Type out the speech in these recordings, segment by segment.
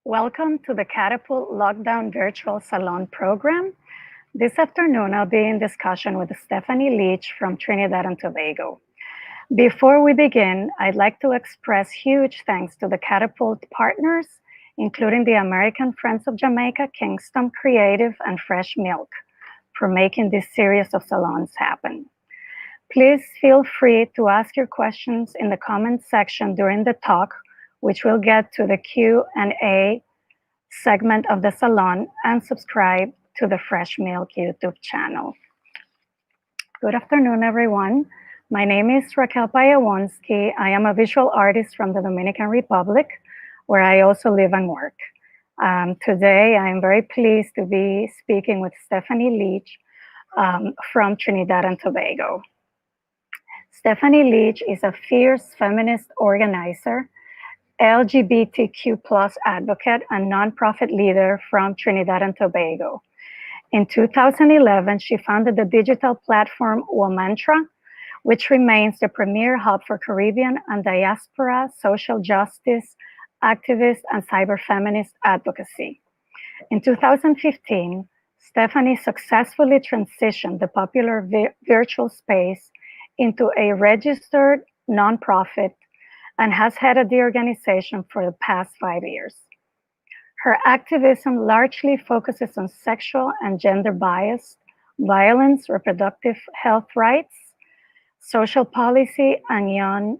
Welcome to the CATAPULT Lockdown Virtual Salon program. This afternoon, I'll be in discussion with Stephanie Leitch from Trinidad and Tobago. Before we begin, I'd like to express huge thanks to the CATAPULT partners, including the American Friends of Jamaica, Kingston Creative, and Fresh Milk, for making this series of salons happen. Please feel free to ask your questions in the comments section during the talk, which will get to the Q&A segment of the salon, and subscribe to the Fresh Milk YouTube channel. Good afternoon, everyone. My name is Raquel Paiewonsky. I am a visual artist from the Dominican Republic, where I also live and work. Today, I am very pleased to be speaking with Stephanie Leitch from Trinidad and Tobago. Stephanie Leitch is a fierce feminist organizer, LGBTQ+ advocate, and nonprofit leader from Trinidad and Tobago. In 2011, she founded the digital platform WOMANTRA, which remains the premier hub for Caribbean and Diaspora social justice, activist, and cyber-feminist advocacy. In 2015, Stephanie successfully transitioned the popular virtual space into a registered nonprofit and has headed the organization for the past 5 years. Her activism largely focuses on sexual and gender bias, violence, reproductive health rights, social policy, and young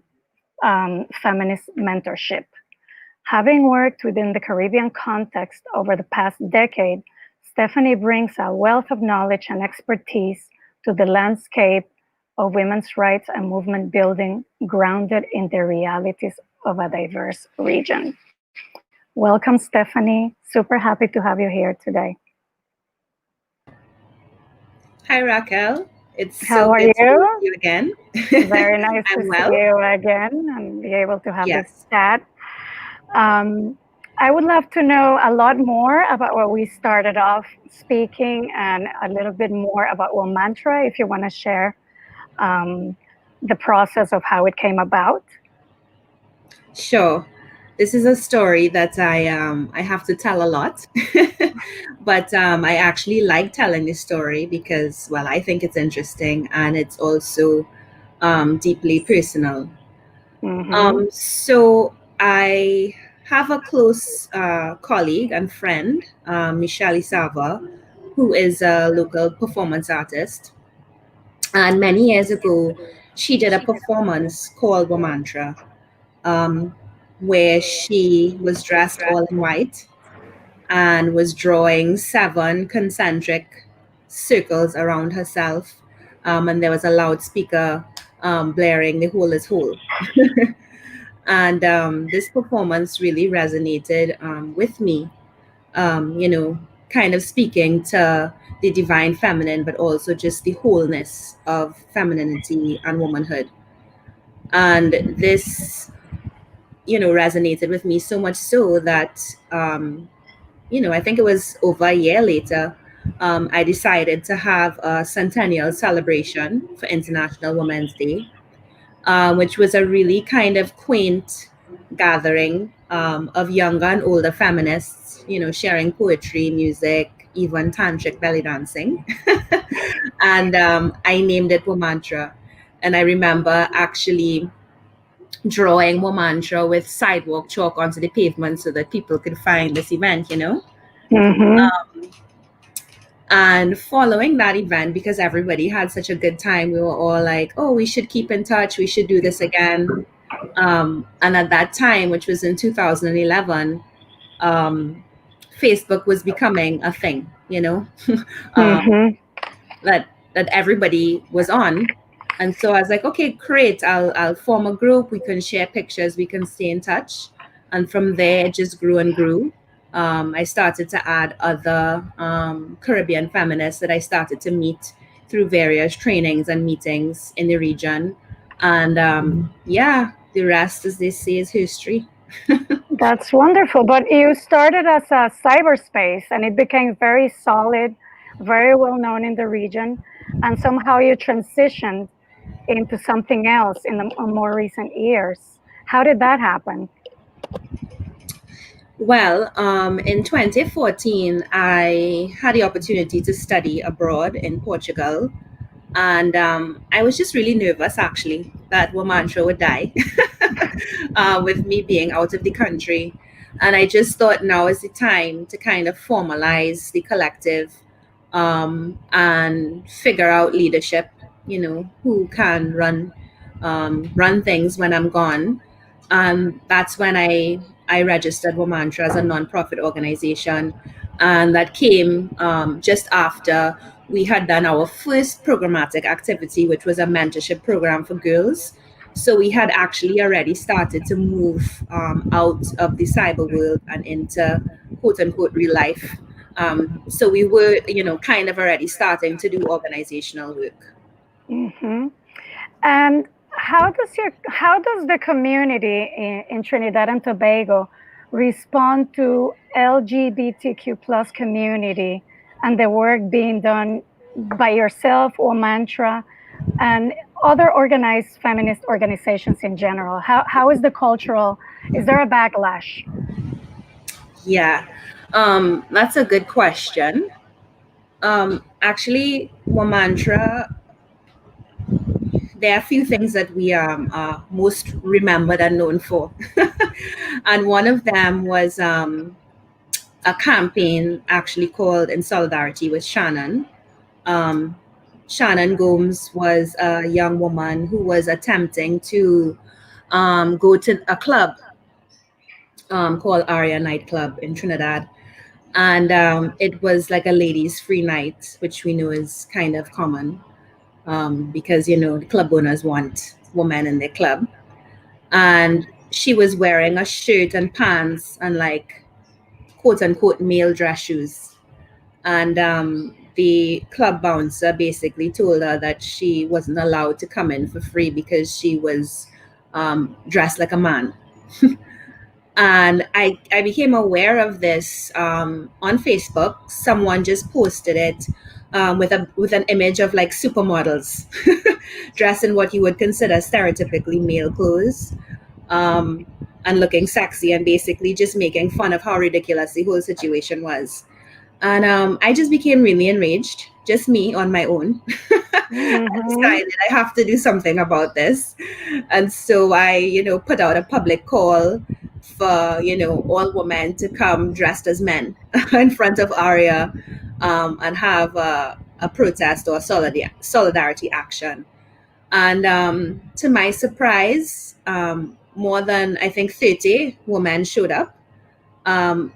feminist mentorship. Having worked within the Caribbean context over the past decade, Stephanie brings a wealth of knowledge and expertise to the landscape of women's rights and movement building, grounded in the realities of a diverse region. Welcome, Stephanie. Super happy to have you here today. Hi, Raquel. It's How so are good to you? meet you again. Very nice to well. see you again and be able to have Yes. this chat. I would love to know a lot more about what we started off speaking and a little bit more about WOMANTRA, if you want to share the process of how it came about. Sure. This is a story that I have to tell a lot, but I actually like telling this story because, well, I think it's interesting and it's also deeply personal. Mm-hmm. So I have a close colleague and friend, Michelle Isava, who is a local performance artist. And many years ago, she did a performance called WOMANTRA, where she was dressed all in white and was drawing 7 concentric circles around herself. And there was a loudspeaker blaring, "The whole is whole." And this performance really resonated with me, kind of speaking to the divine feminine, but also just the wholeness of femininity and womanhood. And this, resonated with me so much so that, I think it was over a year later, I decided to have a centennial celebration for International Women's Day, which was a really kind of quaint gathering of younger and older feminists, sharing poetry, music, even tantric belly dancing. And I named it WOMANTRA. And I remember actually drawing WOMANTRA with sidewalk chalk onto the pavement so that people could find this event, Mm-hmm. And following that event, because everybody had such a good time, we were all like, oh, we should keep in touch. We should do this again. And at that time, which was in 2011, Facebook was becoming a thing, Mm-hmm. that everybody was on. And so I was like, okay, great. I'll form a group. We can share pictures. We can stay in touch. And from there, it just grew and grew. I started to add other Caribbean feminists that I started to meet through various trainings and meetings in the region. And the rest, as they say, is history. That's wonderful. But you started as a cyberspace and it became very solid, very well known in the region. And somehow you transitioned into something else in the more recent years. How did that happen? Well, in 2014, I had the opportunity to study abroad in Portugal. And I was just really nervous, actually, that WOMANTRA would die with me being out of the country. And I just thought now is the time to kind of formalize the collective and figure out leadership, who can run things when I'm gone. And that's when I registered WOMANTRA as a nonprofit organization. And that came just after we had done our first programmatic activity, which was a mentorship program for girls. So we had actually already started to move out of the cyber world and into quote unquote real life. So we were, kind of already starting to do organizational work. Mm-hmm. And how does the community in Trinidad and Tobago respond to LGBTQ plus community and the work being done by yourself or WOMANTRA and other organized feminist organizations in general? How is is there a backlash? Yeah, that's a good question. Actually, WOMANTRA, there are a few things that we are most remembered and known for. And one of them was a campaign actually called In Solidarity with Shannon. Um, Shannon Gomes was a young woman who was attempting to go to a club called Aria Nightclub in Trinidad. And it was like a ladies' free night, which we know is kind of common because, the club owners want women in their club. And she was wearing a shirt and pants and like quote unquote male dress shoes. And the club bouncer basically told her that she wasn't allowed to come in for free because she was dressed like a man. And I became aware of this on Facebook. Someone just posted it with an image of like supermodels dressed in what you would consider stereotypically male clothes, um, and looking sexy, and basically just making fun of how ridiculous the whole situation was. And I just became really enraged, just me on my own. I decided I have to do something about this. And so I, put out a public call for, all women to come dressed as men in front of Aria and have a protest or solidarity action. And to my surprise, more than I think 30 women showed up. And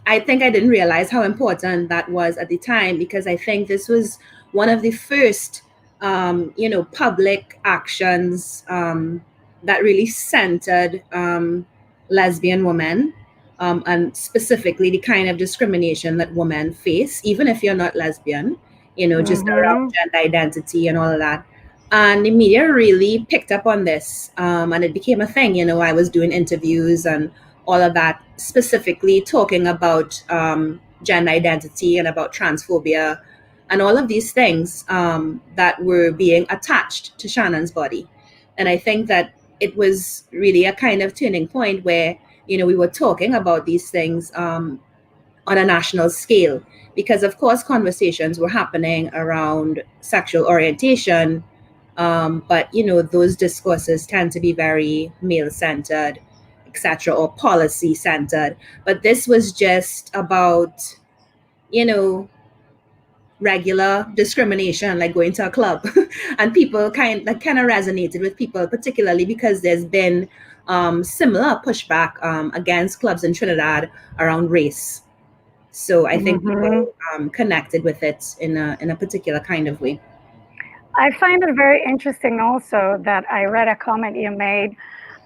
I think I didn't realize how important that was at the time, because I think this was one of the first, public actions that really centered lesbian women, and specifically the kind of discrimination that women face, even if you're not lesbian, just around gender identity and all of that. And the media really picked up on this, and it became a thing. I was doing interviews and all of that, specifically talking about gender identity and about transphobia and all of these things that were being attached to Shannon's body. And I think that it was really a kind of turning point where, we were talking about these things on a national scale, because of course conversations were happening around sexual orientation, but those discourses tend to be very male-centered, etc., or policy-centered. But this was just about, regular discrimination, like going to a club, and people kind of resonated with people, particularly because there's been similar pushback against clubs in Trinidad around race. So I think people connected with it in a particular kind of way. I find it very interesting also that I read a comment you made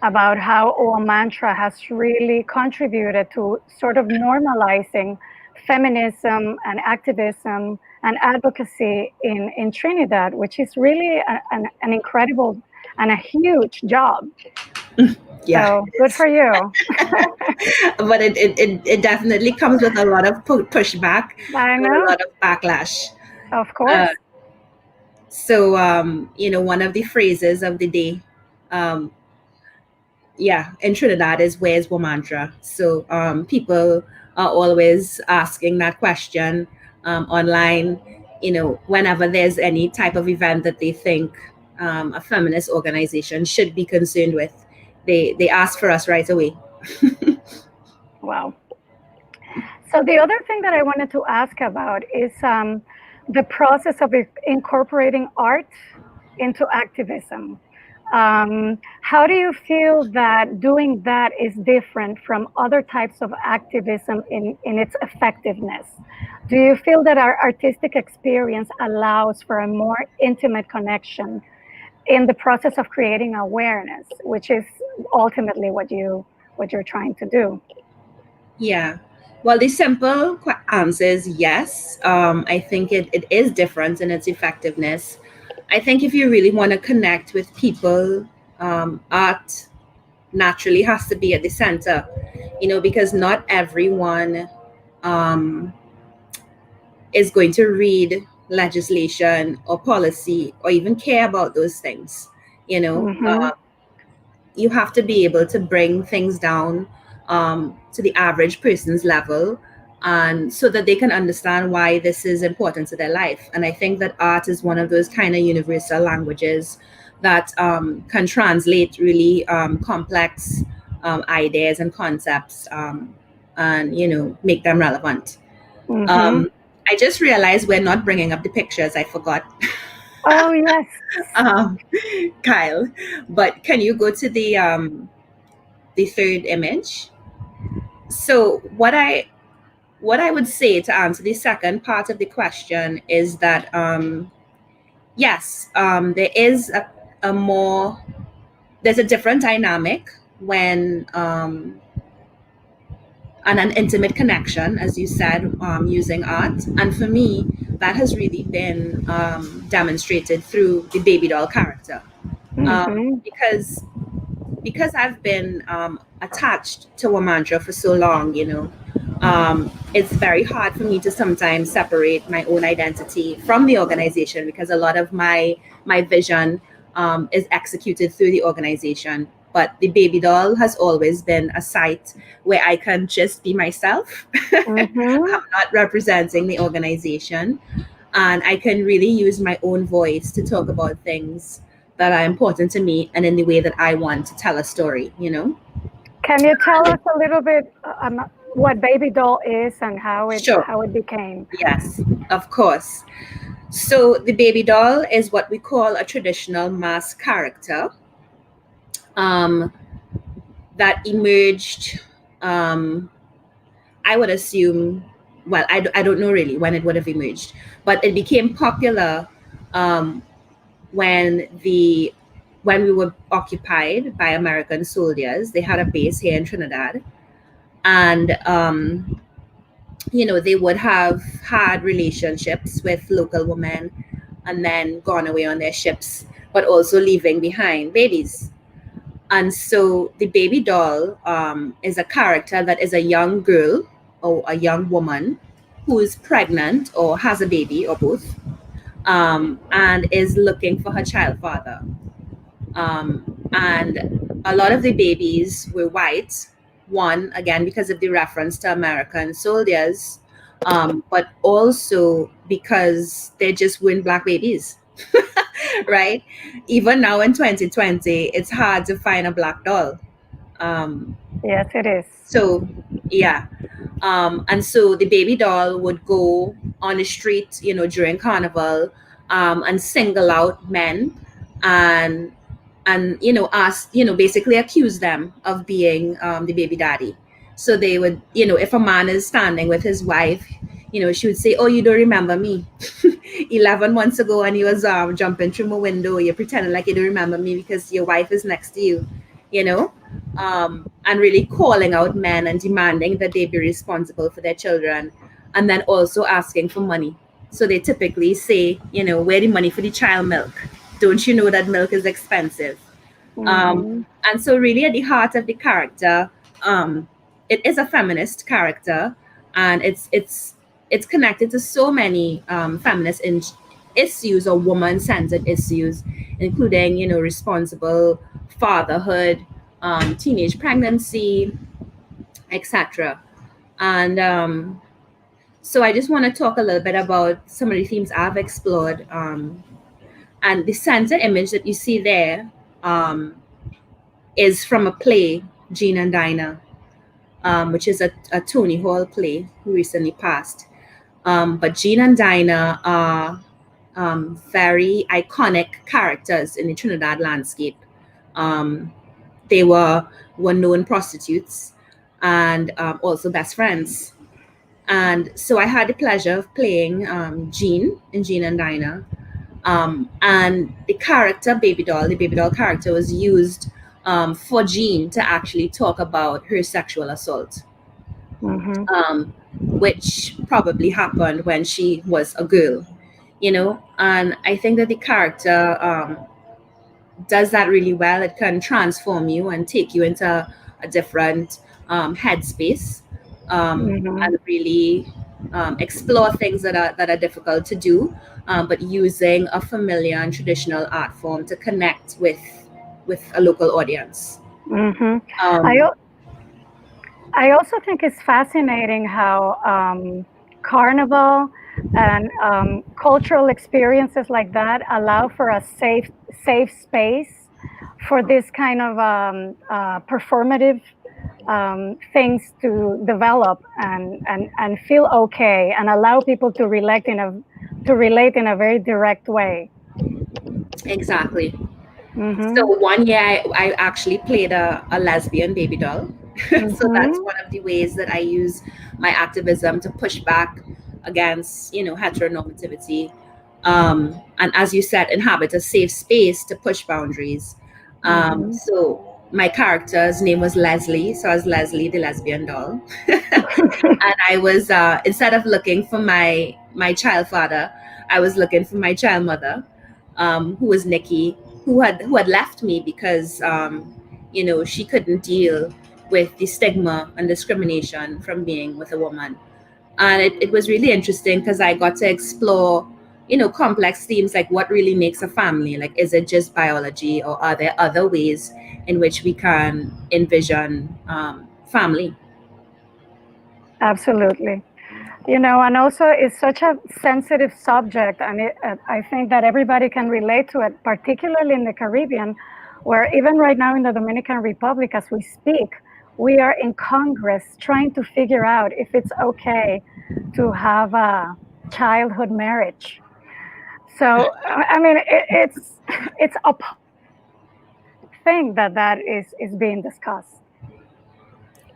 about how WOMANTRA has really contributed to sort of normalizing feminism and activism and advocacy in Trinidad, which is really an incredible and a huge job. Yeah. So good for you. But it definitely comes with a lot of pushback and a lot of backlash. Of course. So, one of the phrases of the day, yeah, in Trinidad is where's WOMANTRA. So people are always asking that question online, whenever there's any type of event that they think a feminist organization should be concerned with, they ask for us right away. Wow. So the other thing that I wanted to ask about is the process of incorporating art into activism. How do you feel that doing that is different from other types of activism in its effectiveness? Do you feel that our artistic experience allows for a more intimate connection in the process of creating awareness, which is ultimately what you're trying to do? Yeah. Well, the simple answer is yes. I think it is different in its effectiveness. I think if you really want to connect with people, art naturally has to be at the center, because not everyone is going to read legislation or policy or even care about those things. Mm-hmm. You have to be able to bring things down to the average person's level, and so that they can understand why this is important to their life. And I think that art is one of those kind of universal languages that can translate really complex ideas and concepts, and make them relevant. Mm-hmm. I just realized we're not bringing up the pictures. I forgot. Oh, yes. um, Kyle, but can you go to the third image? So what I would say to answer the second part of the question is that yes, there is a more there's a different dynamic when and an intimate connection, as you said, using art. And for me, that has really been demonstrated through the baby doll character, Mm-hmm. because I've been attached to WOMANTRA for so long, it's very hard for me to sometimes separate my own identity from the organization, because a lot of my vision is executed through the organization. But the baby doll has always been a site where I can just be myself. Mm-hmm. I'm not representing the organization, and I can really use my own voice to talk about things that are important to me and in the way that I want to tell a story. Can you tell us a little bit what baby doll is and Sure. how it became? Yes, of course. So the baby doll is what we call a traditional mass character um, that emerged, I would assume, well, I don't know really when it would have emerged, but it became popular um, when we were occupied by American soldiers. They had a base here in Trinidad, and they would have had relationships with local women and then gone away on their ships, but also leaving behind babies. And so the baby doll is a character that is a young girl or a young woman who is pregnant or has a baby or both, and is looking for her child father. And a lot of the babies were white, one, again, because of the reference to American soldiers, but also because there just weren't black babies, right? Even now in 2020, it's hard to find a black doll. Um, Yes, it is. so, yeah. And so the baby doll would go on the street, during carnival, and single out men, and ask, basically accuse them of being the baby daddy. So they would, if a man is standing with his wife, she would say, "Oh, you don't remember me? 11 months ago, and you was jumping through my window. You're pretending like you don't remember me because your wife is next to you," you know, and really calling out men and demanding that they be responsible for their children, and then also asking for money. So they typically say, "Where the money for the child milk? Don't you know that milk is expensive?" Mm-hmm. And so, really, at the heart of the character, it is a feminist character, and it's connected to so many feminist issues or woman-centered issues, including responsible fatherhood, teenage pregnancy, etc. And so I just want to talk a little bit about some of the themes I've explored. And the center image that you see there is from a play, Jean and Dinah, which is a Tony Hall play who recently passed. But Jean and Dinah are very iconic characters in the Trinidad landscape. They were known prostitutes and also best friends. And so I had the pleasure of playing Jean in Jean and Dinah. And the character, the baby doll character was used for Jean to actually talk about her sexual assault, which probably happened when she was a girl, and I think that the character does that really well. It can transform you and take you into a different headspace, and really explore things that are difficult to do, but using a familiar and traditional art form to connect with a local audience. I also think it's fascinating how carnival and cultural experiences like that allow for a safe space for this kind of performative things to develop and feel okay and allow people to relate in a very direct way. Exactly. So one year I actually played a lesbian baby doll. So that's one of the ways that I use my activism to push back against, heteronormativity. And as you said, inhabit a safe space to push boundaries. So my character's name was Leslie. So I was Leslie, the lesbian doll. And I was, instead of looking for my child father, I was looking for my child mother, who was Nikki, who had left me because, she couldn't deal with the stigma and discrimination from being with a woman. And it was really interesting because I got to explore, complex themes like what really makes a family. Like, is it just biology, or are there other ways in which we can envision family? Absolutely. And also it's such a sensitive subject, and I think that everybody can relate to it, particularly in the Caribbean, where even right now in the Dominican Republic, as we speak, we are in Congress trying to figure out if it's okay to have a childhood marriage. So, I mean, it's a thing that is being discussed.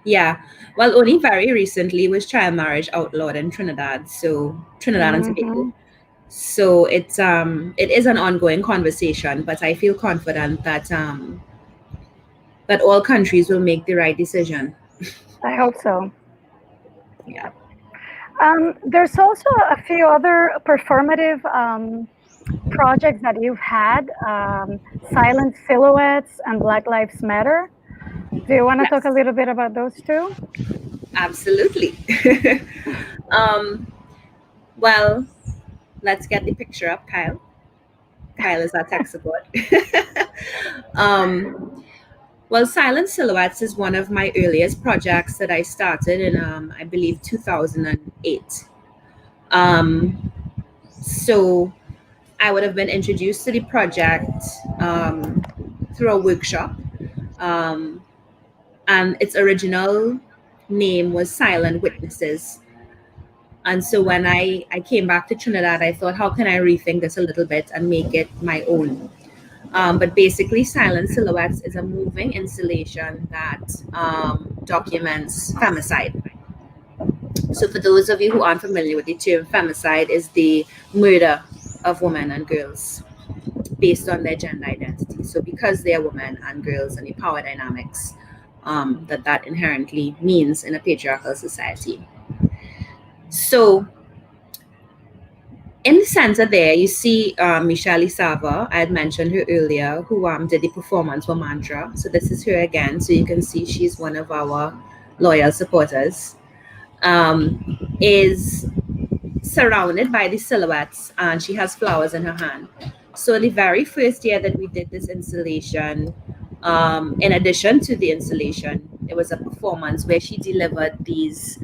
Yeah, well, only very recently was child marriage outlawed in Trinidad, Trinidad and Tobago. So it is an ongoing conversation, but I feel confident that that all countries will make the right decision. I hope so. Yeah. There's also a few other performative projects that you've had, Silent Silhouettes and Black Lives Matter. Do you want to talk a little bit about those two? Absolutely. Well, let's get the picture up, Kyle. Kyle is our tech support. Well, Silent Silhouettes is one of my earliest projects that I started in, I believe, 2008. So I would have been introduced to the project through a workshop. And its original name was Silent Witnesses. And so when I came back to Trinidad, I thought, how can I rethink this a little bit and make it my own? But basically, Silent Silhouettes is a moving installation that documents femicide. So for those of you who aren't familiar with the term, femicide is the murder of women and girls based on their gender identity. So because they are women and girls and the power dynamics that inherently means in a patriarchal society. So in the center there, you see Michelle Isava. I had mentioned her earlier, who did the performance WOMANTRA. So this is her again. So you can see she's one of our loyal supporters. Is surrounded by the silhouettes, and she has flowers in her hand. So the very first year that we did this installation, In addition to the installation, there was a performance where she delivered these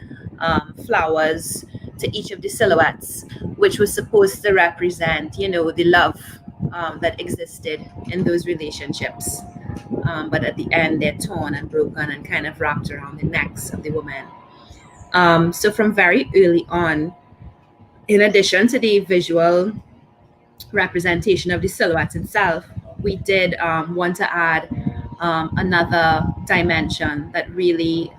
flowers to each of the silhouettes, which was supposed to represent, the love that existed in those relationships. But at the end, they're torn and broken and kind of wrapped around the necks of the women. So from very early on, in addition to the visual representation of the silhouettes itself, we did want to add another dimension that really,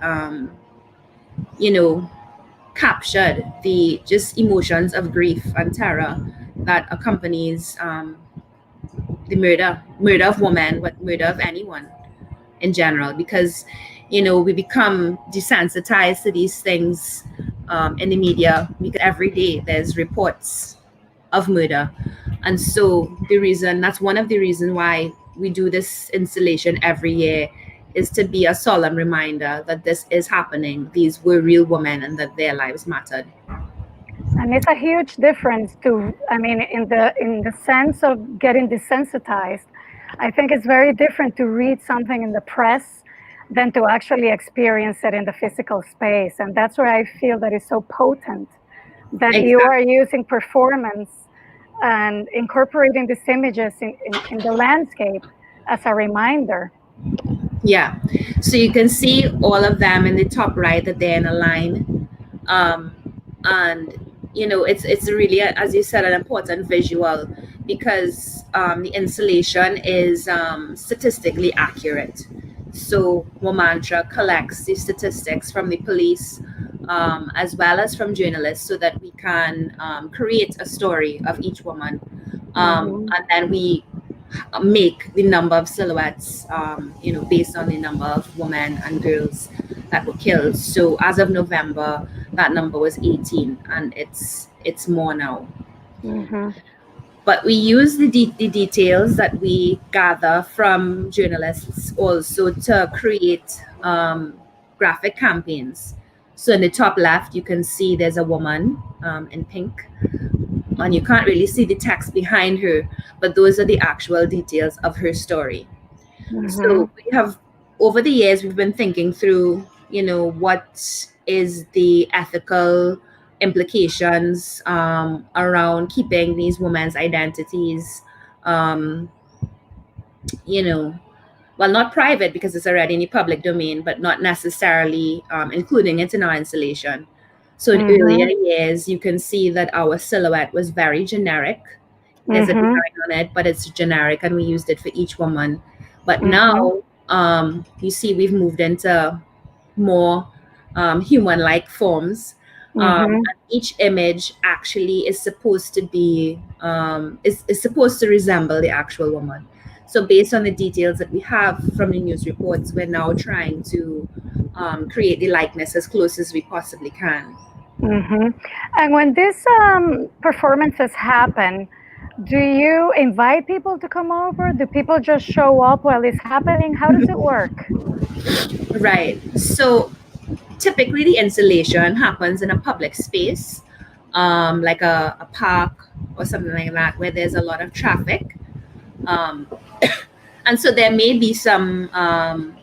captured the just emotions of grief and terror that accompanies the murder of women, but murder of anyone in general, because we become desensitized to these things in the media, because every day there's reports of murder. And so that's one of the reasons why we do this installation every year, is to be a solemn reminder that this is happening. These were real women and that their lives mattered. And it's a huge difference in the sense of getting desensitized. I think it's very different to read something in the press than to actually experience it in the physical space. And that's where I feel that it's so potent, that Exactly. You are using performance and incorporating these images in the landscape as a reminder. Yeah. So you can see all of them in the top right, that they're in a line. And it's really, as you said, an important visual, because the installation is statistically accurate. So WOMANTRA collects the statistics from the police as well as from journalists, so that we can create a story of each woman. And then we make the number of silhouettes, based on the number of women and girls that were killed. So as of November, that number was 18, and it's more now. But we use the details that we gather from journalists also to create graphic campaigns. So in the top left, you can see there's a woman in pink, and you can't really see the text behind her, but those are the actual details of her story. So we have, over the years, we've been thinking through, what is the ethical implications around keeping these women's identities, well, not private because it's already in the public domain, but not necessarily including it in our installation. So in earlier years, you can see that our silhouette was very generic. There's a design on it, but it's generic, and we used it for each woman. But now, you see, we've moved into more human-like forms. And each image actually is supposed to be is supposed to resemble the actual woman. So based on the details that we have from the news reports, we're now trying to create the likeness as close as we possibly can. And when these performances happen, do you invite people to come over? Do people just show up while it's happening? How does it work? Right. So typically the installation happens in a public space, like a park or something like that, where there's a lot of traffic. And so there may be some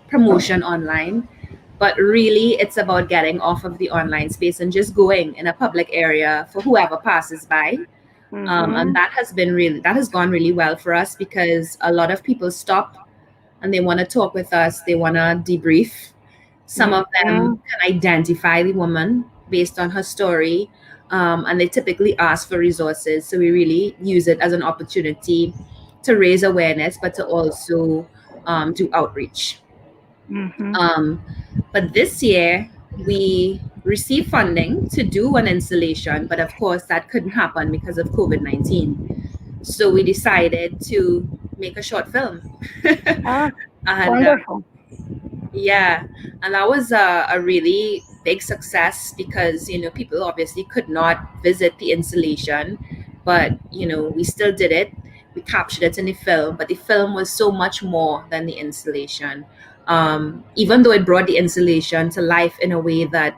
promotion online, but really it's about getting off of the online space and just going in a public area for whoever passes by. And that has gone really well for us, because a lot of people stop and they want to talk with us. They want to debrief. Some of them can identify the woman based on her story, and they typically ask for resources. So we really use it as an opportunity to raise awareness, but to also do outreach. But this year, we received funding to do an installation, but of course that couldn't happen because of COVID-19. So we decided to make a short film. And, wonderful. Yeah, and that was a really big success, because people obviously could not visit the installation, but we still did it. We captured it in the film, but the film was so much more than the installation. Even though it brought the installation to life in a way that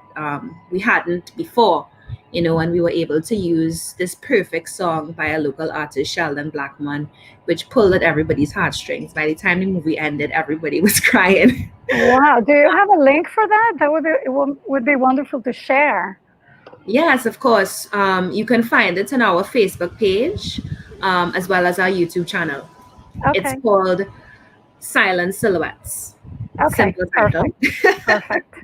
we hadn't before, and we were able to use this perfect song by a local artist, Sheldon Blackman, which pulled at everybody's heartstrings. By the time the movie ended, everybody was crying. Wow. Do you have a link for that? That would be wonderful to share. Yes, of course. You can find it on our Facebook page, as well as our YouTube channel. Okay. It's called Silent Silhouettes. Okay, Simple title. Perfect.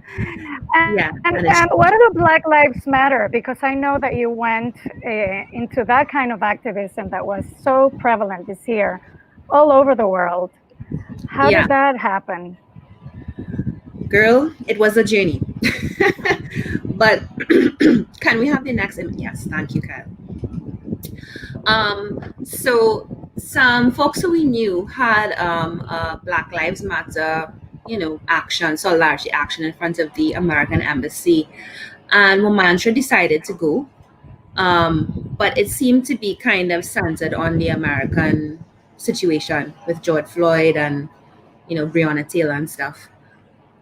Yeah. And what about Black Lives Matter? Because I know that you went into that kind of activism that was so prevalent this year all over the world. How did that happen? Girl, it was a journey. But can we have the next image? Yes, thank you, Kyle. So some folks who we knew had a Black Lives Matter, action, solidarity action in front of the American embassy, and WOMANTRA decided to go. But it seemed to be kind of centered on the American situation with George Floyd and, Breonna Taylor and stuff.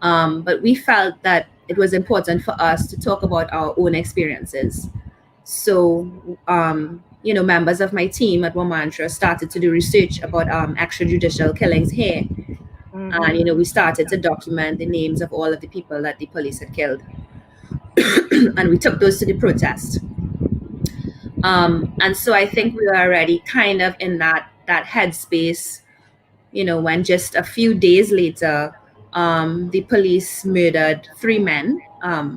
But we felt that it was important for us to talk about our own experiences. So, members of my team at WOMANTRA started to do research about extrajudicial killings here. Mm-hmm. And, we started to document the names of all of the people that the police had killed. And we took those to the protest. And so I think we were already kind of in that headspace, when just a few days later, the police murdered 3 men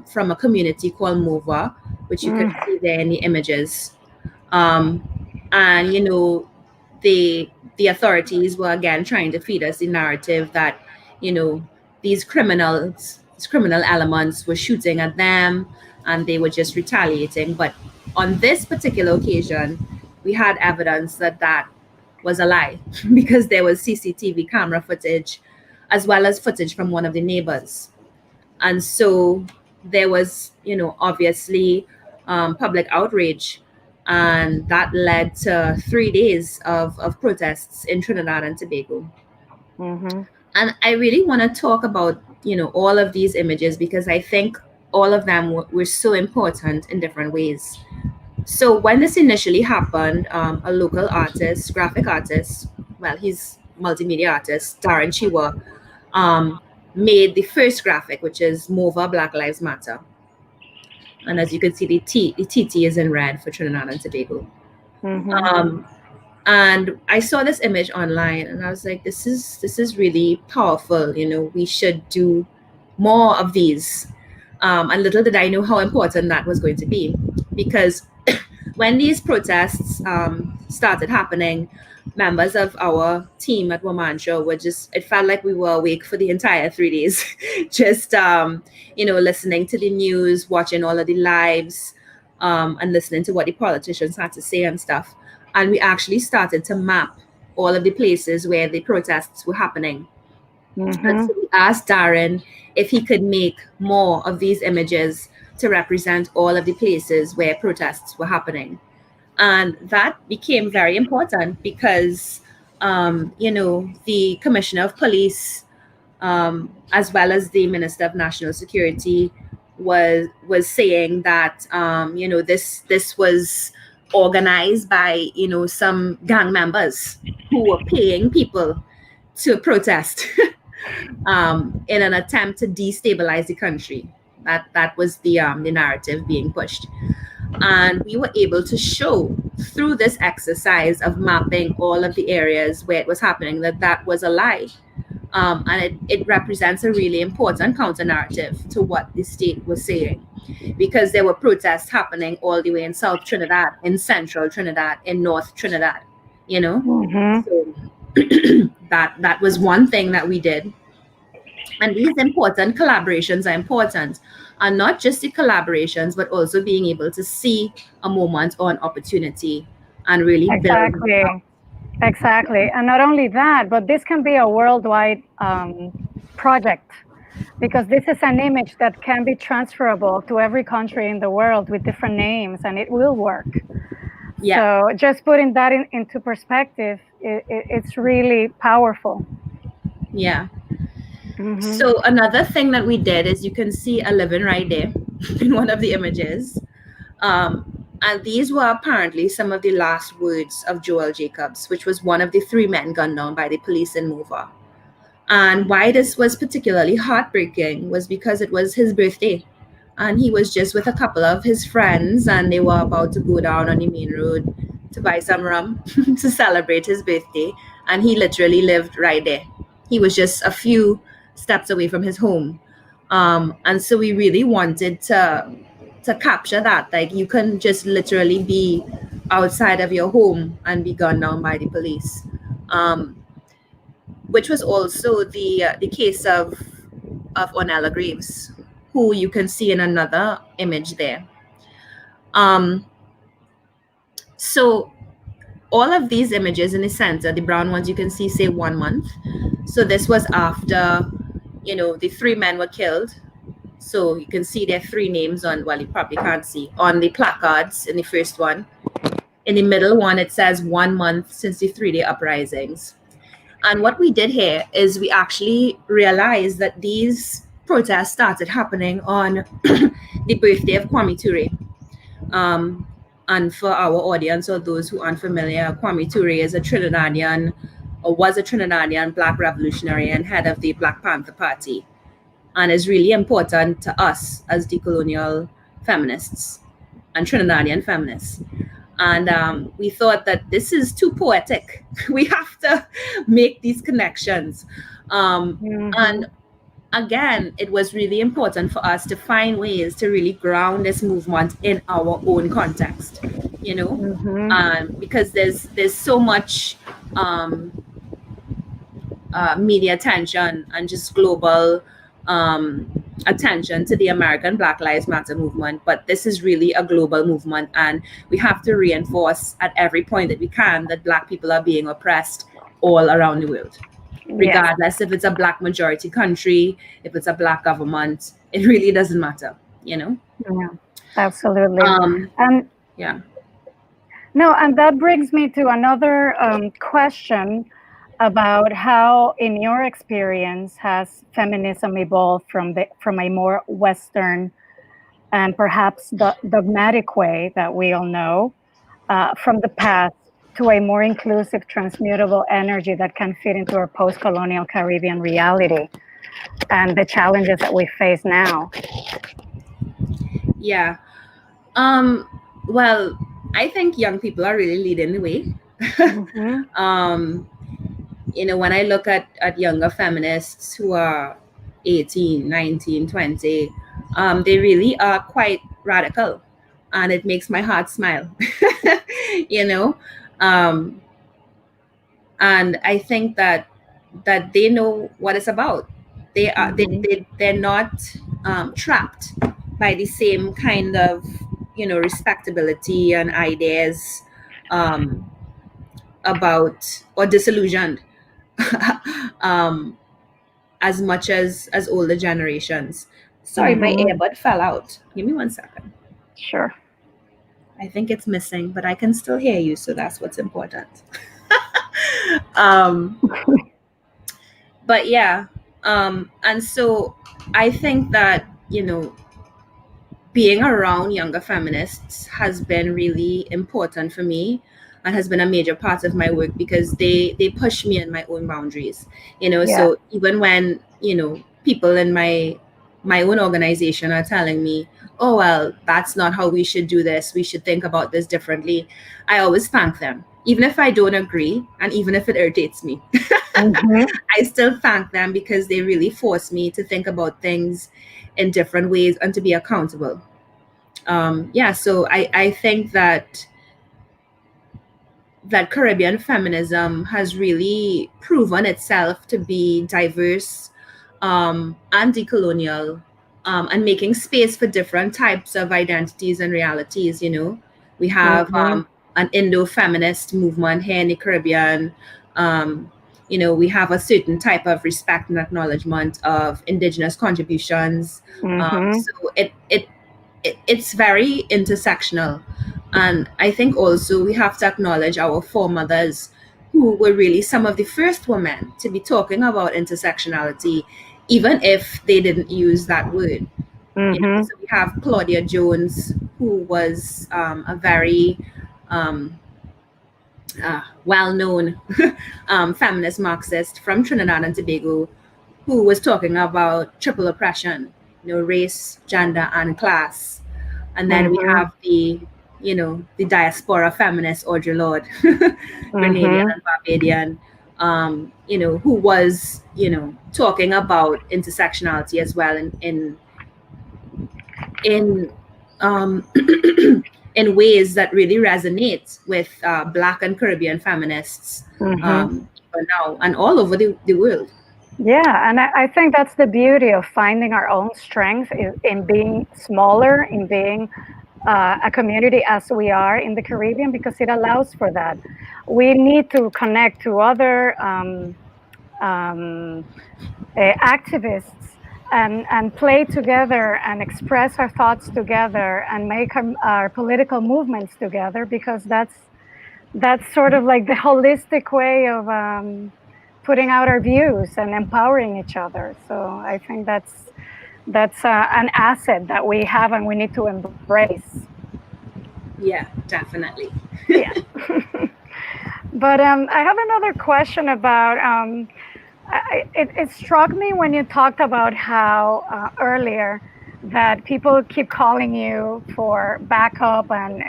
from a community called Mova, which you can see there in the images. And, the authorities were again trying to feed us the narrative that, these criminal elements were shooting at them and they were just retaliating. But on this particular occasion, we had evidence that was a lie because there was CCTV camera footage as well as footage from one of the neighbors. And so there was, obviously public outrage, and that led to 3 days of protests in Trinidad and Tobago. Mm-hmm. And I really want to talk about, all of these images because I think all of them were so important in different ways. So when this initially happened, a local artist, graphic artist, well, he's multimedia artist, Darren Chiwa, made the first graphic, which is Mova Black Lives Matter. And as you can see, the TT is in red for Trinidad and Tobago. Mm-hmm. And I saw this image online and I was like, this is really powerful. We should do more of these. And little did I know how important that was going to be, because when these protests started happening, members of our team at WOMANTRA it felt like we were awake for the entire 3 days, just, listening to the news, watching all of the lives, and listening to what the politicians had to say and stuff. And we actually started to map all of the places where the protests were happening. Mm-hmm. And so we asked Darren if he could make more of these images to represent all of the places where protests were happening. And that became very important because, the Commissioner of Police, as well as the Minister of National Security, was saying that, this was organized by, some gang members who were paying people to protest in an attempt to destabilize the country. That was the narrative being pushed. And we were able to show through this exercise of mapping all of the areas where it was happening that was a lie. And it represents a really important counter-narrative to what the state was saying, because there were protests happening all the way in South Trinidad, in Central Trinidad, in North Trinidad, Mm-hmm. So that was one thing that we did. And these important collaborations are important, and not just the collaborations, but also being able to see a moment or an opportunity and really build. Exactly. And not only that, but this can be a worldwide project, because this is an image that can be transferable to every country in the world with different names, and it will work. Yeah. So just putting that into perspective, it's really powerful. Yeah. Mm-hmm. So another thing that we did is, you can see a living right there in one of the images. And these were apparently some of the last words of Joel Jacobs, which was one of the 3 men gunned down by the police in Mova. And why this was particularly heartbreaking was because it was his birthday. And he was just with a couple of his friends, and they were about to go down on the main road to buy some rum to celebrate his birthday. And he literally lived right there. He was just a few steps away from his home. And so we really wanted to capture that. Like, you can just literally be outside of your home and be gunned down by the police. Which was also the case of Ornella Graves, who you can see in another image there. So all of these images in the center, the brown ones you can see, say 1 month. So this was after, the 3 men were killed. So you can see their 3 names on, well, you probably can't see, on the placards in the first one. In the middle one, it says 1 month since the 3-day uprisings. And what we did here is we actually realized that these protests started happening on the birthday of Kwame Ture. And for our audience, or those who aren't familiar, Kwame Ture is a Trinidadian, or was a Trinidadian Black revolutionary and head of the Black Panther Party, and is really important to us as decolonial feminists and Trinidadian feminists. And we thought that this is too poetic. We have to make these connections. And again, it was really important for us to find ways to really ground this movement in our own context, because there's so much media attention and just global attention to the American Black Lives Matter movement, but this is really a global movement, and we have to reinforce at every point that we can that Black people are being oppressed all around the world, regardless if it's a Black majority country, if it's a Black government, it really doesn't matter, Yeah, absolutely. Yeah. No, and that brings me to another question about how, in your experience, has feminism evolved from a more Western and perhaps dogmatic way that we all know from the past to a more inclusive, transmutable energy that can fit into our post-colonial Caribbean reality and the challenges that we face now? Yeah. Well, I think young people are really leading the way. When I look at younger feminists who are 18, 19, 20, they really are quite radical, and it makes my heart smile. And I think that they know what it's about. They are they're not trapped by the same kind of respectability and ideas about, or disillusioned as much as older generations. Sorry, my earbud fell out. Give me 1 second. Sure. I think it's missing, but I can still hear you, so that's what's important. But yeah, and so I think that being around younger feminists has been really important for me and has been a major part of my work, because they push me in my own boundaries. So even when people in my own organization are telling me, oh, well, that's not how we should do this, we should think about this differently, I always thank them, even if I don't agree, and even if it irritates me. I still thank them, because they really force me to think about things in different ways and to be accountable. So I think that Caribbean feminism has really proven itself to be diverse and decolonial, and making space for different types of identities and realities. We have an Indo-feminist movement here in the Caribbean. We have a certain type of respect and acknowledgement of Indigenous contributions. So it's very intersectional. And I think also we have to acknowledge our foremothers, who were really some of the first women to be talking about intersectionality, even if they didn't use that word. So we have Claudia Jones, who was a very well-known feminist Marxist from Trinidad and Tobago, who was talking about triple oppression, race, gender, and class. And then we have the diaspora feminist Audre Lorde, Grenadian and Barbadian, who was, talking about intersectionality as well in in ways that really resonate with Black and Caribbean feminists now and all over the world. Yeah, and I think that's the beauty of finding our own strength in being smaller, in being a community as we are in the Caribbean, because it allows for that. We need to connect to other activists and play together and express our thoughts together and make our political movements together, because that's sort of like the holistic way of putting out our views and empowering each other. So I think that's an asset that we have and we need to embrace. Yeah, definitely. Yeah. But I have another question about, it struck me when you talked about how earlier that people keep calling you for backup and,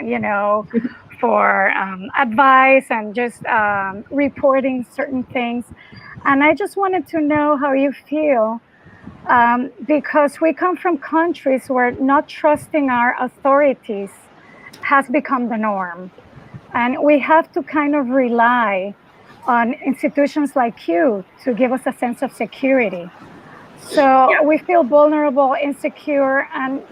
for advice and just reporting certain things. And I just wanted to know how you feel, because we come from countries where not trusting our authorities has become the norm. And we have to kind of rely on institutions like you to give us a sense of security. So we feel vulnerable, insecure, and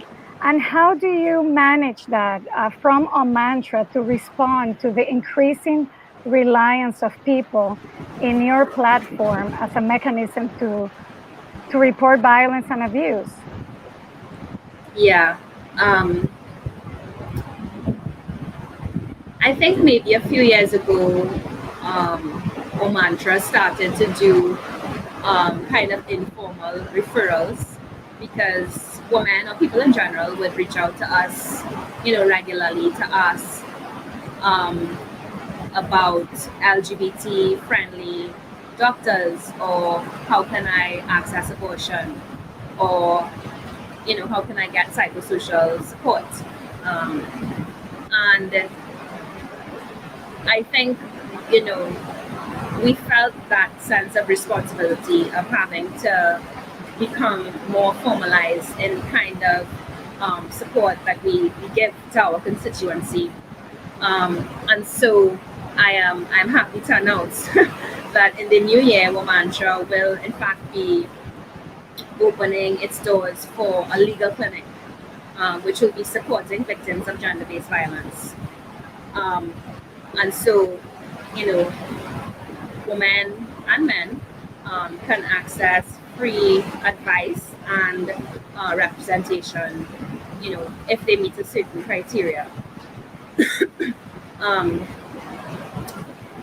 how do you manage that from WOMANTRA to respond to the increasing reliance of people in your platform as a mechanism to report violence and abuse? Yeah. I think maybe a few years ago, WOMANTRA started to do kind of informal referrals, because women or people in general would reach out to us, regularly to ask about LGBT friendly doctors, or how can I access abortion, or how can I get psychosocial support. And I think we felt that sense of responsibility of having to become more formalized in kind of support that we give to our constituency. And so I'm happy to announce that in the new year, WOMANTRA will in fact be opening its doors for a legal clinic, which will be supporting victims of gender-based violence. And so, women and men can access free advice and representation, if they meet a certain criteria.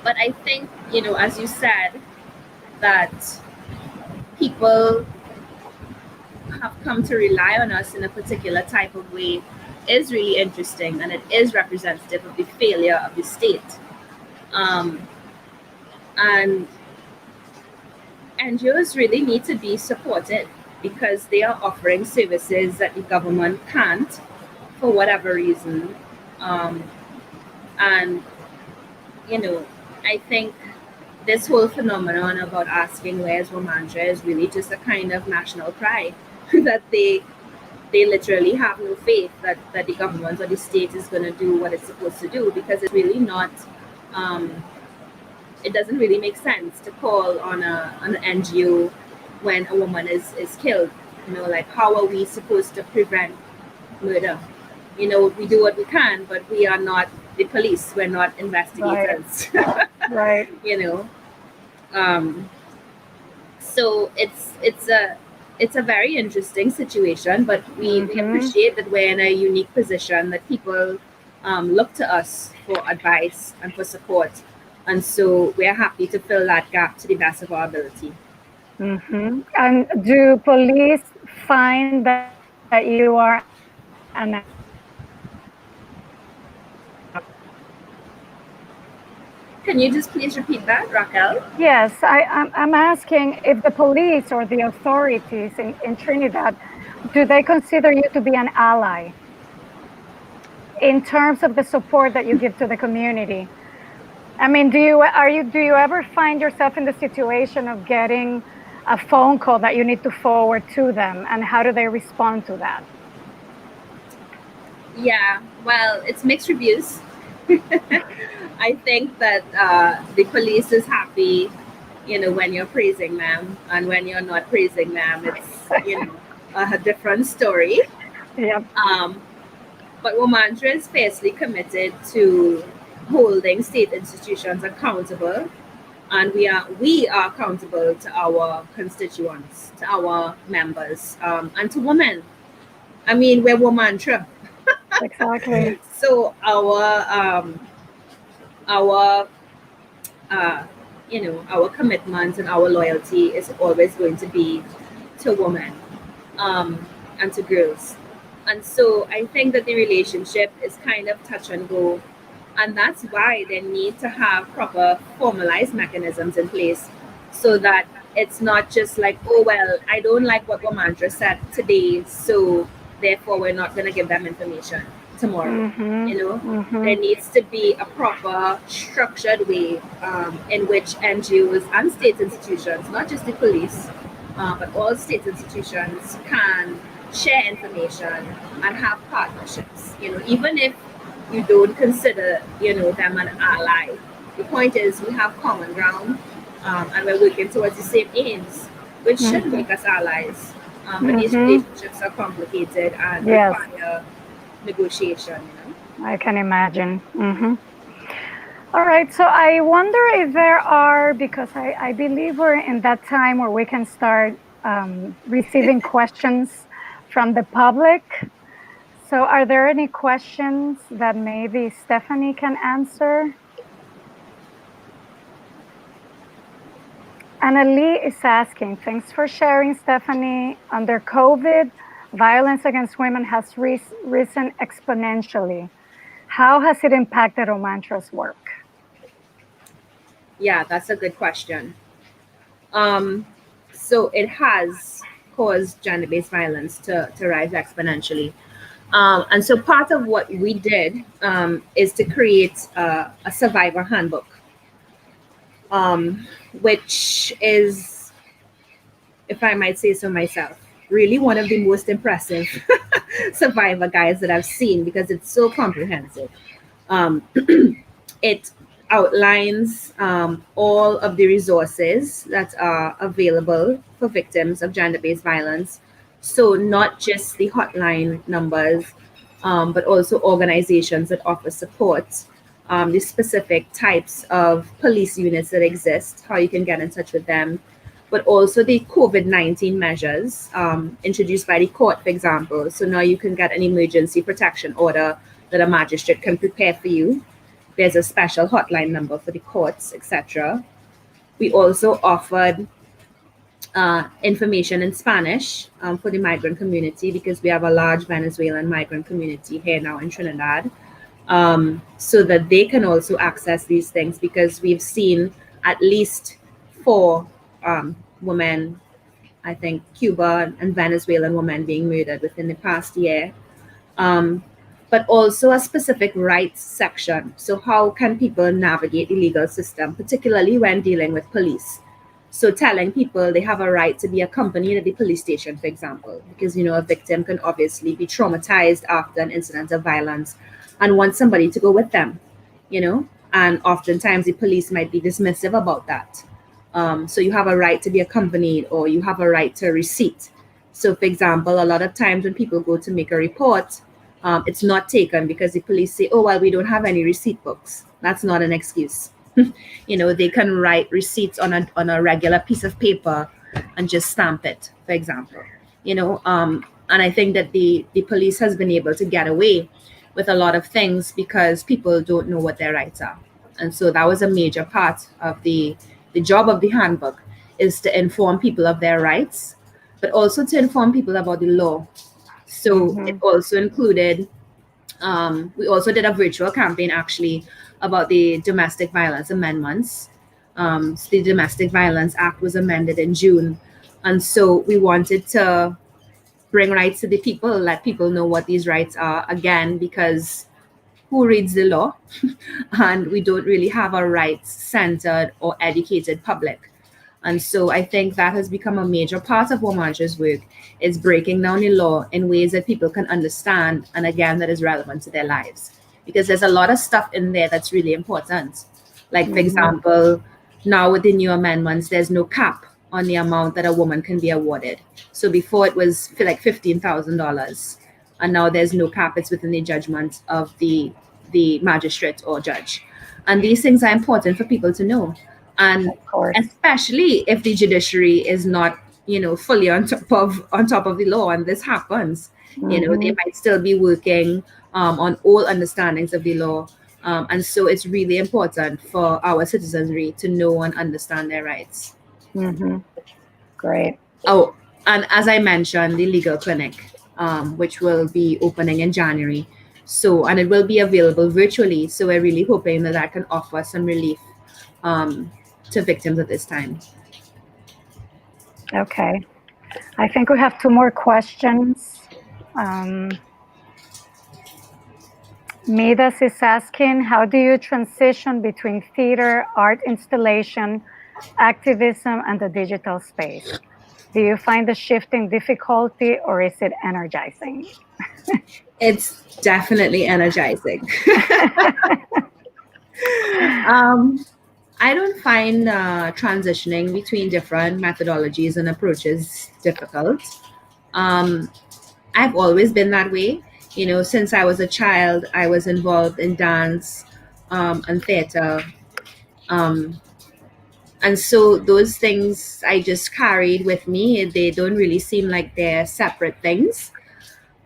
But I think, as you said, that people have come to rely on us in a particular type of way is really interesting, and it is representative of the failure of the state. And NGOs really need to be supported, because they are offering services that the government can't for whatever reason. And I think this whole phenomenon about asking where's WOMANTRA is really just a kind of national pride that they literally have no faith that the government or the state is going to do what it's supposed to do, because it's really not, it doesn't really make sense to call on an NGO when a woman is killed. Like, how are we supposed to prevent murder? We do what we can, but we are not the police. We're not investigators. Right. So it's a very interesting situation, but we appreciate that we're in a unique position, that people look to us for advice and for support. And so we're happy to fill that gap to the best of our ability. And do police find that you are an advocate? Can you just please repeat that, Raquel? Yes, I'm asking if the police or the authorities in Trinidad, do they consider you to be an ally in terms of the support that you give to the community? I mean, do you ever find yourself in the situation of getting a phone call that you need to forward to them, and how do they respond to that? Yeah, well, it's mixed reviews. I think that the police is happy, when you're praising them, and when you're not praising them, it's a different story. Yep. But WOMANTRA is fiercely committed to holding state institutions accountable, and we are accountable to our constituents, to our members, and to women. I mean, we're WOMANTRA. Exactly. So our commitment and our loyalty is always going to be to women, and to girls. And so I think that the relationship is kind of touch and go, and that's why they need to have proper formalized mechanisms in place, so that it's not just like, oh well, I don't like what WOMANTRA said today, so therefore we're not going to give them information tomorrow. There needs to be a proper structured way in which NGOs and state institutions, not just the police, but all state institutions, can share information and have partnerships. Even if you don't consider them an ally, the point is we have common ground, and we're working towards the same aims, which should make us allies. But these relationships are complicated and require negotiation. I can imagine. All right, so I wonder if there are, because I believe we're in that time where we can start receiving questions from the public. So are there any questions that maybe Stephanie can answer? Annalie is asking, thanks for sharing, Stephanie. Under COVID, violence against women has risen exponentially. How has it impacted WOMANTRA's work? Yeah, that's a good question. So it has caused gender-based violence to rise exponentially. And so part of what we did is to create a survivor handbook, which is, if I might say so myself, really one of the most impressive survivor guides that I've seen, because it's so comprehensive. It outlines all of the resources that are available for victims of gender-based violence. So not just the hotline numbers, but also organizations that offer support, the specific types of police units that exist, how you can get in touch with them, but also the COVID-19 measures introduced by the court, for example. So now you can get an emergency protection order that a magistrate can prepare for you. There's a special hotline number for the courts, etc. We also offered information in Spanish for the migrant community, because we have a large Venezuelan migrant community here now in Trinidad, so that they can also access these things, because we've seen at least 4 women, I think Cuban and Venezuelan women, being murdered within the past year. But also a specific rights section. So how can people navigate the legal system, particularly when dealing with police? So telling people they have a right to be accompanied at the police station, for example, because, a victim can obviously be traumatized after an incident of violence and want somebody to go with them, and oftentimes the police might be dismissive about that. So you have a right to be accompanied, or you have a right to a receipt. So, for example, a lot of times when people go to make a report, it's not taken because the police say, oh, well, we don't have any receipt books. That's not an excuse. They can write receipts on a regular piece of paper and just stamp it, for example. And I think that the police has been able to get away with a lot of things because people don't know what their rights are. And so that was a major part of the job of the handbook, is to inform people of their rights, but also to inform people about the law. So it also included We also did a virtual campaign actually about the domestic violence amendments. So the Domestic Violence Act was amended in June. And so we wanted to bring rights to the people, let people know what these rights are, again, because who reads the law? And we don't really have a rights-centered or educated public. And so I think that has become a major part of WOMANTRA's work, is breaking down the law in ways that people can understand, and again, that is relevant to their lives. Because there's a lot of stuff in there that's really important. Like, for example, now with the new amendments, there's no cap on the amount that a woman can be awarded. So before it was like $15,000, and now there's no cap. It's within the judgment of the magistrate or judge. And these things are important for people to know. And especially if the judiciary is not, fully on top of the law, and this happens, they might still be working on all understandings of the law. And so it's really important for our citizenry to know and understand their rights. Great. Oh, and as I mentioned, the legal clinic, which will be opening in January. So, and it will be available virtually. So we're really hoping that can offer some relief to victims at this time. Okay. I think we have 2 more questions. Midas is asking, how do you transition between theater, art installation, activism, and the digital space? Do you find the shifting difficulty, or is it energizing? It's definitely energizing. I don't find transitioning between different methodologies and approaches difficult. I've always been that way. Since I was a child, I was involved in dance and theater. And so those things I just carried with me. They don't really seem like they're separate things.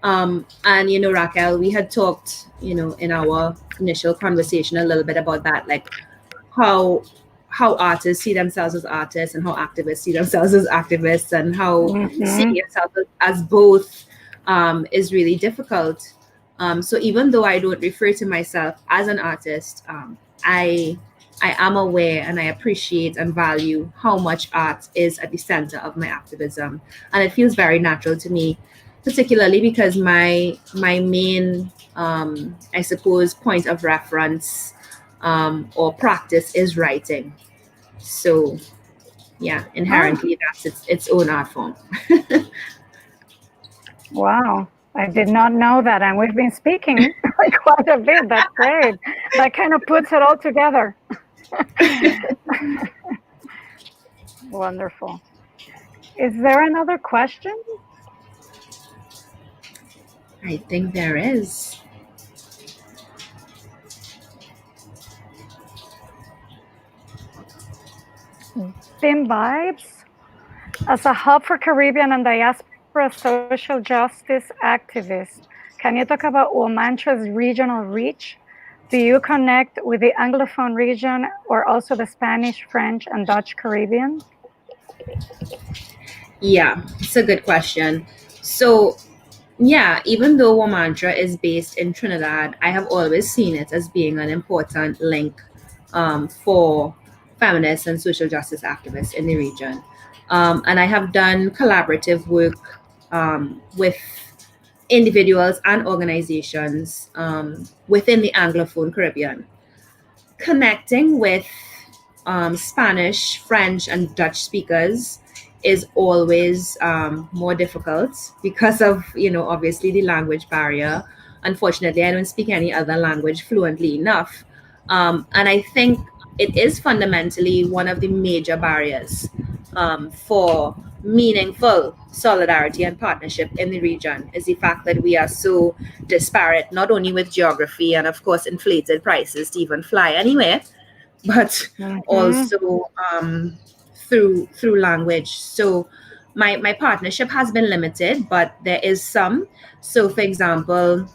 And, Raquel, we had talked, in our initial conversation a little bit about that, like how artists see themselves as artists and how activists see themselves as activists, and how seeing yourself as both is really difficult. So even though I don't refer to myself as an artist, I am aware and I appreciate and value how much art is at the center of my activism. And it feels very natural to me, particularly because my main, I suppose, point of reference or practice is writing. So yeah, inherently that's its own art form. Wow. I did not know that. And we've been speaking quite a bit. That's great. That kind of puts it all together. Wonderful. Is there another question? I think there is. Dim Vibes, as a hub for Caribbean and Diaspora social justice activists, can you talk about WOMANTRA's regional reach? Do you connect with the Anglophone region or also the Spanish, French, and Dutch Caribbean? Yeah, it's a good question. So yeah, even though WOMANTRA is based in Trinidad, I have always seen it as being an important link for feminists and social justice activists in the region. And I have done collaborative work with individuals and organizations within the Anglophone Caribbean, connecting with Spanish, French, and Dutch speakers is always more difficult because of, obviously the language barrier. Unfortunately, I don't speak any other language fluently enough. And I think it is fundamentally one of the major barriers for meaningful solidarity and partnership in the region, is the fact that we are so disparate, not only with geography and of course inflated prices to even fly anywhere, but also through language. So my partnership has been limited, but there is some. So for example,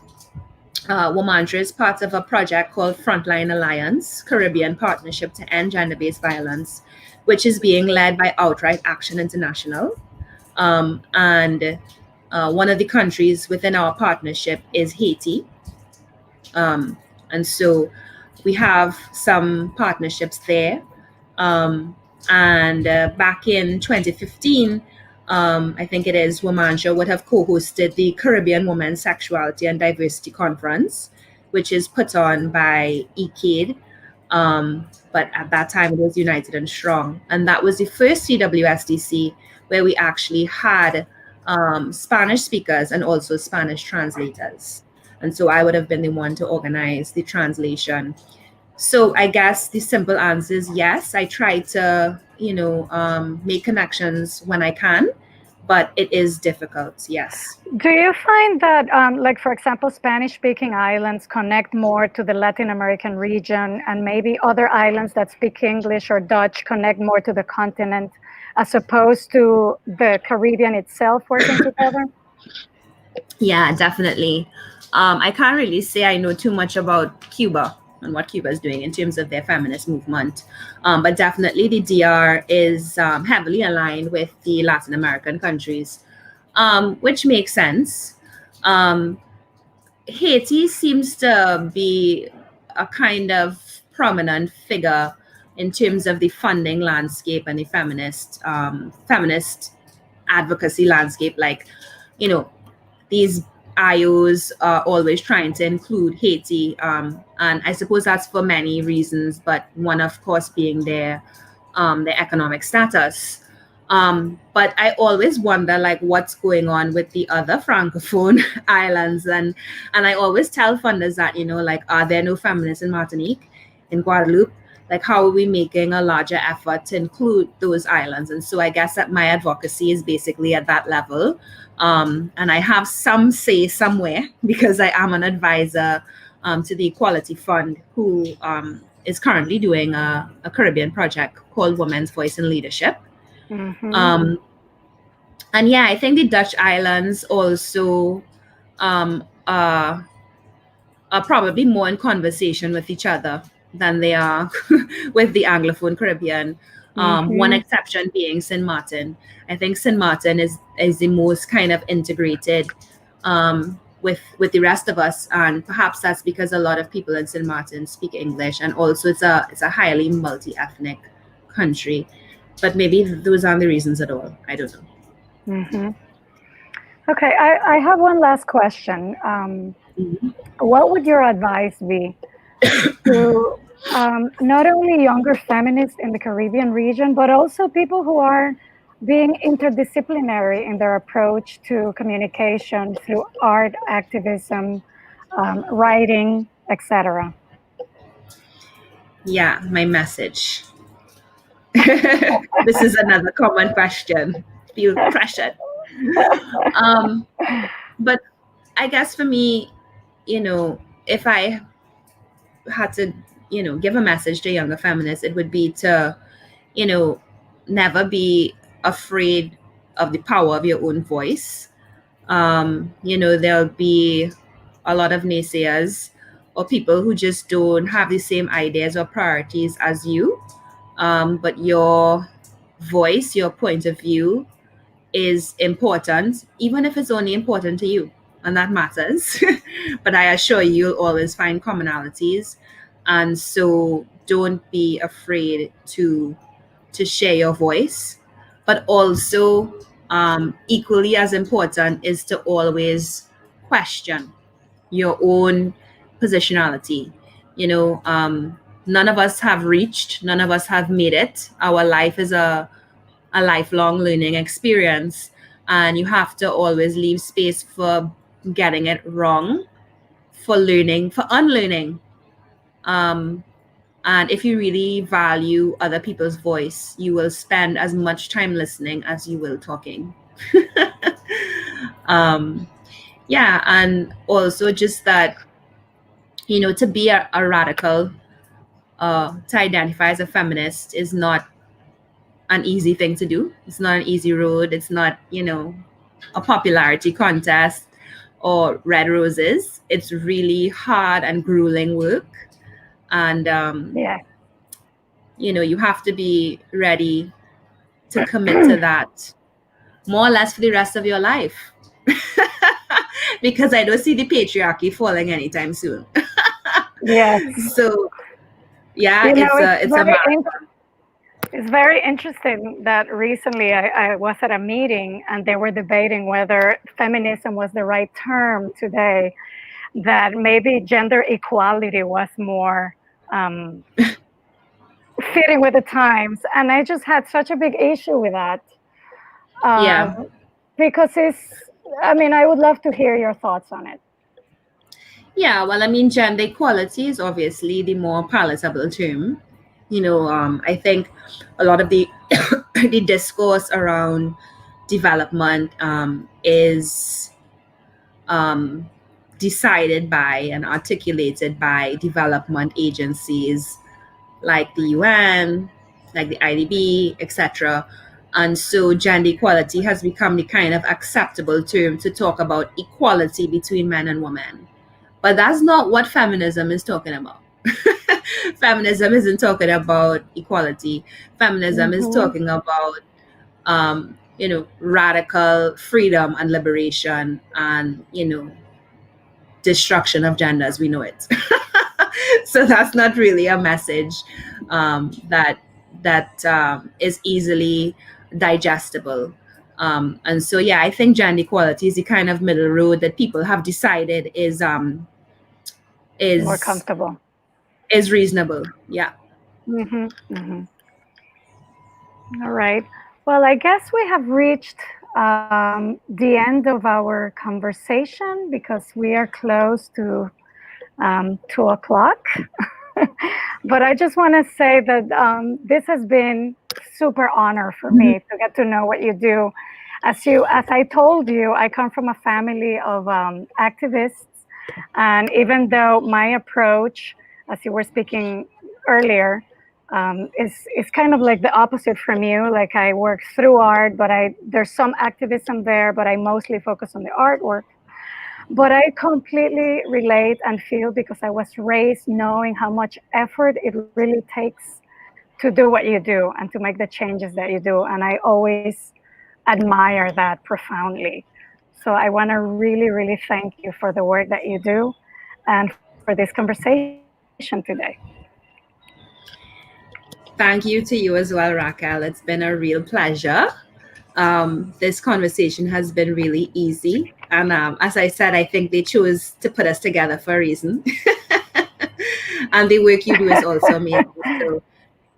WOMANTRA is part of a project called Frontline Alliance, Caribbean Partnership to End Gender-Based Violence, which is being led by Outright Action International. And one of the countries within our partnership is Haiti. And so we have some partnerships there. And back in 2015, I think it is, WOMANTRA would have co-hosted the Caribbean Women's Sexuality and Diversity Conference, which is put on by ECADE. But at that time, it was United and Strong. And that was the first CWSDC where we actually had Spanish speakers and also Spanish translators. And so I would have been the one to organize the translation. So I guess the simple answer is yes. I try to, make connections when I can, but it is difficult. Yes. Do you find that, like, for example, Spanish-speaking islands connect more to the Latin American region, and maybe other islands that speak English or Dutch connect more to the continent, as opposed to the Caribbean itself working together? Yeah, definitely. I can't really say I know too much about Cuba and what Cuba is doing in terms of their feminist movement. But definitely the DR is heavily aligned with the Latin American countries, which makes sense. Haiti seems to be a kind of prominent figure in terms of the funding landscape and the feminist advocacy landscape. Like, these IOs are always trying to include Haiti, and I suppose that's for many reasons, but one, of course, being their economic status. But I always wonder, like, what's going on with the other Francophone islands, and I always tell funders that, like, are there no feminists in Martinique, in Guadeloupe? Like, how are we making a larger effort to include those islands? And so I guess that my advocacy is basically at that level. And I have some say somewhere because I am an advisor to the Equality Fund, who is currently doing a Caribbean project called Women's Voice in Leadership. Mm-hmm. And yeah, I think the Dutch islands also are probably more in conversation with each other than they are with the Anglophone Caribbean. One exception being Saint Martin. I think Saint Martin is the most kind of integrated with the rest of us, and perhaps that's because a lot of people in Saint Martin speak English, and also it's a highly multi-ethnic country. But maybe those aren't the reasons at all. I don't know. Mm-hmm. Okay, I have one last question. What would your advice be to not only younger feminists in the Caribbean region, but also people who are being interdisciplinary in their approach to communication through art, activism, writing, etc.? Yeah, my message. This is another common question. Feel pressured. But I guess for me, if I had to, give a message to younger feminists, it would be to, never be afraid of the power of your own voice. There'll be a lot of naysayers or people who just don't have the same ideas or priorities as you. But your voice, your point of view is important, even if it's only important to you, and that matters. But I assure you, you'll always find commonalities. And so don't be afraid to share your voice. But also, equally as important is to always question your own positionality. None of us have reached, none of us have made it. Our life is a lifelong learning experience, and you have to always leave space for getting it wrong, for learning, for unlearning. And if you really value other people's voice, you will spend as much time listening as you will talking. Yeah, and also just that, to be a radical, to identify as a feminist is not an easy thing to do. It's not an easy road. It's not, a popularity contest or red roses. It's really hard and grueling work. And, you have to be ready to commit to that more or less for the rest of your life. because I don't see the patriarchy falling anytime soon. Yes. So yeah, You know, it's a marathon. it's very interesting that recently I was at a meeting and they were debating whether feminism was the right term today, that maybe gender equality was more fitting with the times. And I just had such a big issue with that. Yeah. Because I would love to hear your thoughts on it. Yeah, well, I mean, gender equality is obviously the more palatable term. I think a lot of the the discourse around development is decided by and articulated by development agencies like the UN, like the IDB, etc. And so gender equality has become the kind of acceptable term to talk about equality between men and women. But that's not what feminism is talking about. Feminism isn't talking about equality. Feminism is talking about, radical freedom and liberation and, destruction of gender as we know it. So that's not really a message that is easily digestible. And so, yeah, I think gender equality is the kind of middle road that people have decided is More comfortable. Is reasonable. Yeah. All right. Well, I guess we have reached the end of our conversation because we are close to 2 o'clock. But I just want to say that this has been super honor for me to get to know what you do. As I told you, I come from a family of activists, and even though my approach, as you were speaking earlier, is kind of like the opposite from you. Like I work through art, but there's some activism there, but I mostly focus on the artwork. But I completely relate and feel because I was raised knowing how much effort it really takes to do what you do and to make the changes that you do. And I always admire that profoundly. So I want to really, really thank you for the work that you do and for this conversation today. Thank you to you as well, Raquel. It's been a real pleasure. This conversation has been really easy. And as I said, I think they chose to put us together for a reason. And the work you do is also amazing. So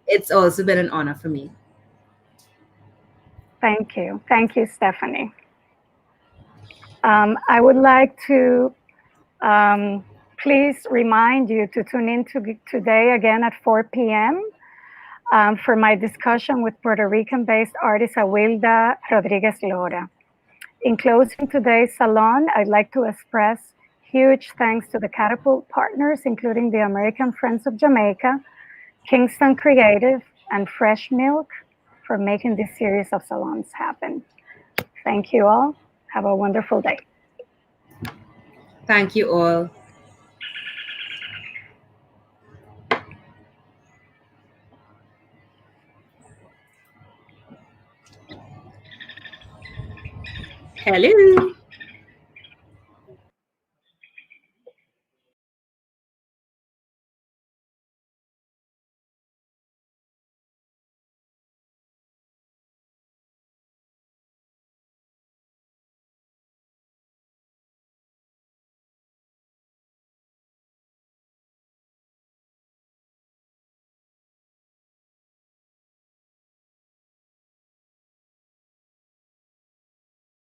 it's also been an honor for me. Thank you. Thank you, Stephanie. I would like to please remind you to tune in today again at 4 p.m. For my discussion with Puerto Rican-based artist Awilda Rodriguez Lora. In closing today's Salon, I'd like to express huge thanks to the CATAPULT partners, including the American Friends of Jamaica, Kingston Creative, and Fresh Milk for making this series of salons happen. Thank you all. Have a wonderful day. Thank you all. Hello.